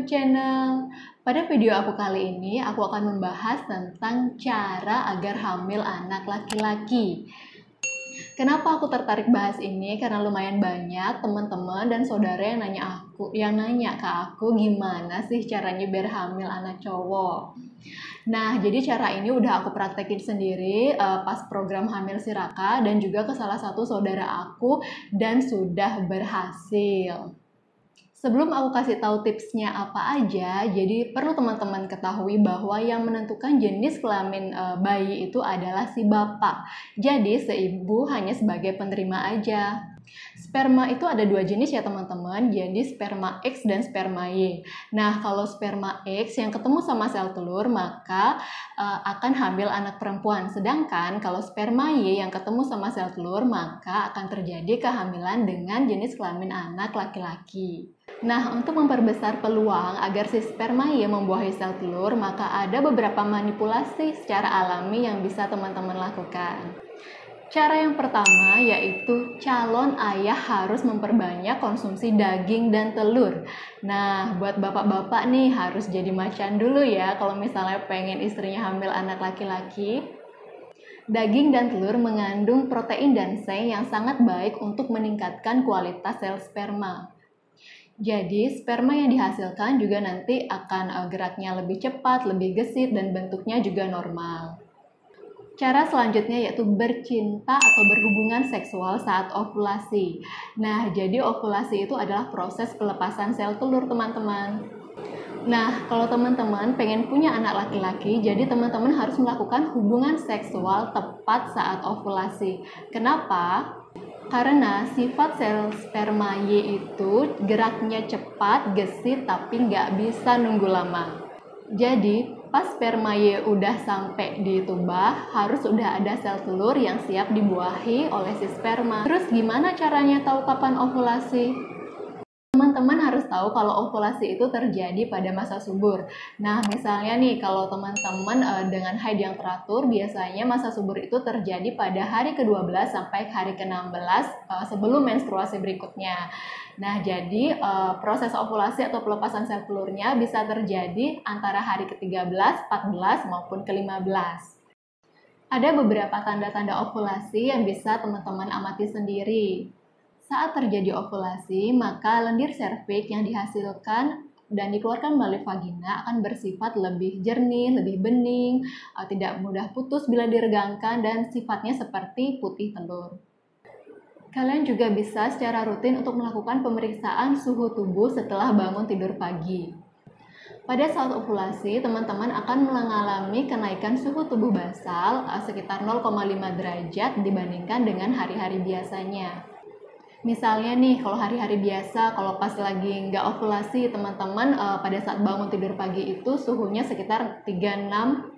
YouTube channel. Pada video aku kali ini, aku akan membahas tentang cara agar hamil anak laki-laki. Kenapa aku tertarik bahas ini? Karena lumayan banyak teman-teman dan saudara yang nanya ke aku gimana sih caranya biar hamil anak cowok. Nah, jadi cara ini udah aku praktekin sendiri pas program hamil Siraka dan juga ke salah satu saudara aku dan sudah berhasil. Sebelum aku kasih tahu tipsnya apa aja, jadi perlu teman-teman ketahui bahwa yang menentukan jenis kelamin bayi itu adalah si bapak. Jadi seibu hanya sebagai penerima aja. Sperma itu ada dua jenis ya teman-teman, jadi sperma X dan sperma Y. Nah, kalau sperma X yang ketemu sama sel telur maka akan hamil anak perempuan. Sedangkan kalau sperma Y yang ketemu sama sel telur maka akan terjadi kehamilan dengan jenis kelamin anak laki-laki. Nah, untuk memperbesar peluang agar si sperma Y membuahi sel telur, maka ada beberapa manipulasi secara alami yang bisa teman-teman lakukan. Cara yang pertama yaitu calon ayah harus memperbanyak konsumsi daging dan telur. Nah, buat bapak-bapak nih harus jadi macan dulu ya kalau misalnya pengen istrinya hamil anak laki-laki. Daging dan telur mengandung protein dan seng yang sangat baik untuk meningkatkan kualitas sel sperma. Jadi, sperma yang dihasilkan juga nanti akan geraknya lebih cepat, lebih gesit, dan bentuknya juga normal. Cara selanjutnya yaitu bercinta atau berhubungan seksual saat ovulasi. Nah, jadi ovulasi itu adalah proses pelepasan sel telur, teman-teman. Nah, kalau teman-teman pengen punya anak laki-laki, jadi teman-teman harus melakukan hubungan seksual tepat saat ovulasi. Kenapa? Karena sifat sel sperma Y itu geraknya cepat, gesit, tapi nggak bisa nunggu lama. Jadi, pas sperma Y udah sampai di tubuh, harus udah ada sel telur yang siap dibuahi oleh si sperma. Terus gimana caranya tahu kapan ovulasi? Teman-teman harus tahu kalau ovulasi itu terjadi pada masa subur. Nah, misalnya nih, kalau teman-teman dengan haid yang teratur, biasanya masa subur itu terjadi pada hari ke-12 sampai hari ke-16 sebelum menstruasi berikutnya. Nah, jadi proses ovulasi atau pelepasan sel telurnya bisa terjadi antara hari ke-13, 14, maupun ke-15. Ada beberapa tanda-tanda ovulasi yang bisa teman-teman amati sendiri. Saat terjadi ovulasi, maka lendir serviks yang dihasilkan dan dikeluarkan melalui vagina akan bersifat lebih jernih, lebih bening, tidak mudah putus bila diregangkan, dan sifatnya seperti putih telur. Kalian juga bisa secara rutin untuk melakukan pemeriksaan suhu tubuh setelah bangun tidur pagi. Pada saat ovulasi, teman-teman akan mengalami kenaikan suhu tubuh basal sekitar 0,5 derajat dibandingkan dengan hari-hari biasanya. Misalnya nih, kalau hari-hari biasa, kalau pas lagi nggak ovulasi, teman-teman pada saat bangun tidur pagi itu suhunya sekitar 36,3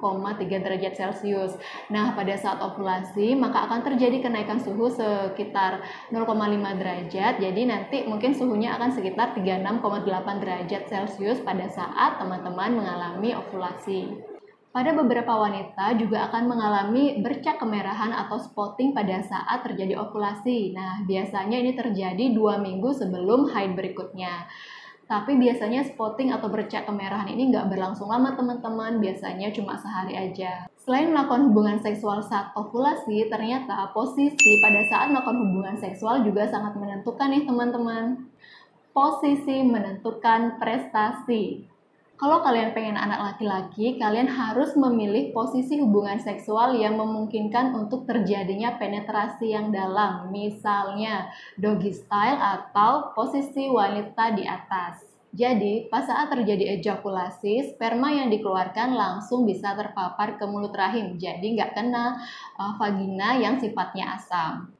derajat Celcius. Nah, pada saat ovulasi, maka akan terjadi kenaikan suhu sekitar 0,5 derajat. Jadi nanti mungkin suhunya akan sekitar 36,8 derajat Celcius pada saat teman-teman mengalami ovulasi. Pada beberapa wanita juga akan mengalami bercak kemerahan atau spotting pada saat terjadi ovulasi. Nah, biasanya ini terjadi 2 minggu sebelum haid berikutnya. Tapi biasanya spotting atau bercak kemerahan ini nggak berlangsung lama teman-teman, biasanya cuma sehari aja. Selain melakukan hubungan seksual saat ovulasi, ternyata posisi pada saat melakukan hubungan seksual juga sangat menentukan nih teman-teman. Posisi menentukan prestasi. Kalau kalian pengen anak laki-laki, kalian harus memilih posisi hubungan seksual yang memungkinkan untuk terjadinya penetrasi yang dalam, misalnya doggy style atau posisi wanita di atas. Jadi, pas saat terjadi ejakulasi, sperma yang dikeluarkan langsung bisa terpapar ke mulut rahim, jadi nggak kena vagina yang sifatnya asam.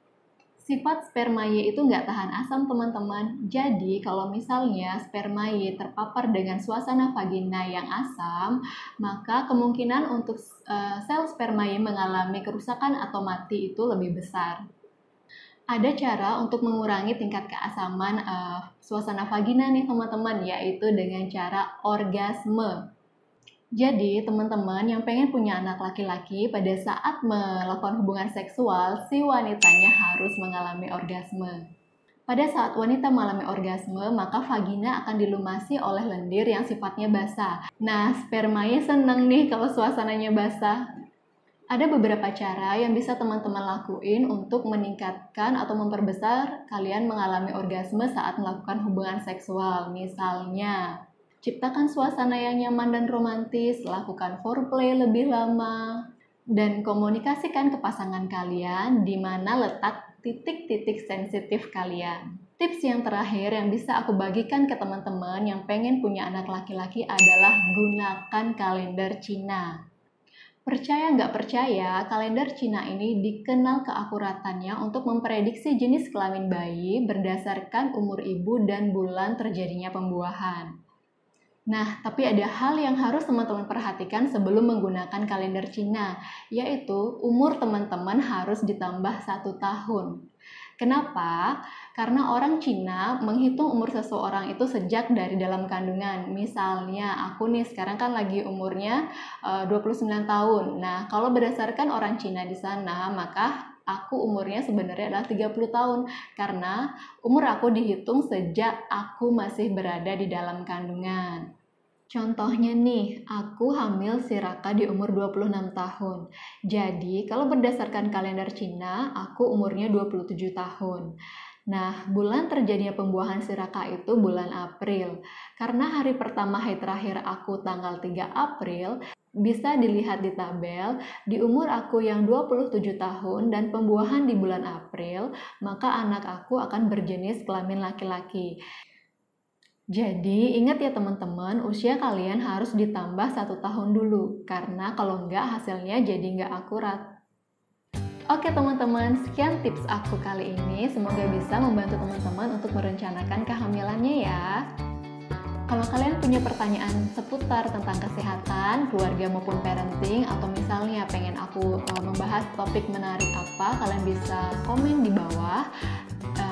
Sifat sperma Y itu nggak tahan asam teman-teman. Jadi kalau misalnya sperma Y terpapar dengan suasana vagina yang asam, maka kemungkinan untuk sel sperma Y mengalami kerusakan atau mati itu lebih besar. Ada cara untuk mengurangi tingkat keasaman suasana vagina nih teman-teman, yaitu dengan cara orgasme. Jadi, teman-teman yang pengen punya anak laki-laki, pada saat melakukan hubungan seksual, si wanitanya harus mengalami orgasme. Pada saat wanita mengalami orgasme, maka vagina akan dilumasi oleh lendir yang sifatnya basah. Nah, spermanya seneng nih kalau suasananya basah. Ada beberapa cara yang bisa teman-teman lakuin untuk meningkatkan atau memperbesar kalian mengalami orgasme saat melakukan hubungan seksual. Misalnya, ciptakan suasana yang nyaman dan romantis, lakukan foreplay lebih lama, dan komunikasikan ke pasangan kalian di mana letak titik-titik sensitif kalian. Tips yang terakhir yang bisa aku bagikan ke teman-teman yang pengen punya anak laki-laki adalah gunakan kalender Cina. Percaya nggak percaya, kalender Cina ini dikenal keakuratannya untuk memprediksi jenis kelamin bayi berdasarkan umur ibu dan bulan terjadinya pembuahan. Nah, tapi ada hal yang harus teman-teman perhatikan sebelum menggunakan kalender Cina, yaitu umur teman-teman harus ditambah 1 tahun. Kenapa? Karena orang Cina menghitung umur seseorang itu sejak dari dalam kandungan. Misalnya, aku nih sekarang kan lagi umurnya 29 tahun. Nah, kalau berdasarkan orang Cina di sana, maka aku umurnya sebenarnya adalah 30 tahun. Karena umur aku dihitung sejak aku masih berada di dalam kandungan. Contohnya nih, aku hamil si Raka di umur 26 tahun. Jadi, kalau berdasarkan kalender Cina, aku umurnya 27 tahun. Nah, bulan terjadinya pembuahan si Raka itu bulan April. Karena hari pertama haid terakhir aku tanggal 3 April, bisa dilihat di tabel, di umur aku yang 27 tahun dan pembuahan di bulan April, maka anak aku akan berjenis kelamin laki-laki. Jadi ingat ya teman-teman, usia kalian harus ditambah 1 tahun dulu, karena kalau enggak hasilnya jadi enggak akurat. Oke teman-teman, sekian tips aku kali ini, semoga bisa membantu teman-teman untuk merencanakan kehamilannya ya. Kalau kalian punya pertanyaan seputar tentang kesehatan, keluarga maupun parenting, atau misalnya pengen aku membahas topik menarik apa, kalian bisa komen di bawah.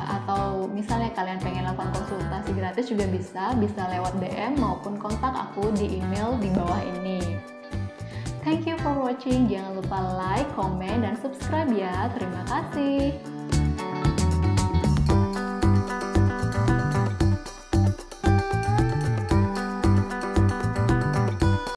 Atau misalnya kalian pengen lakukan konsultasi gratis juga bisa lewat DM maupun kontak aku di email di bawah ini. Thank you for watching, jangan lupa like, komen, dan subscribe ya. Terima kasih.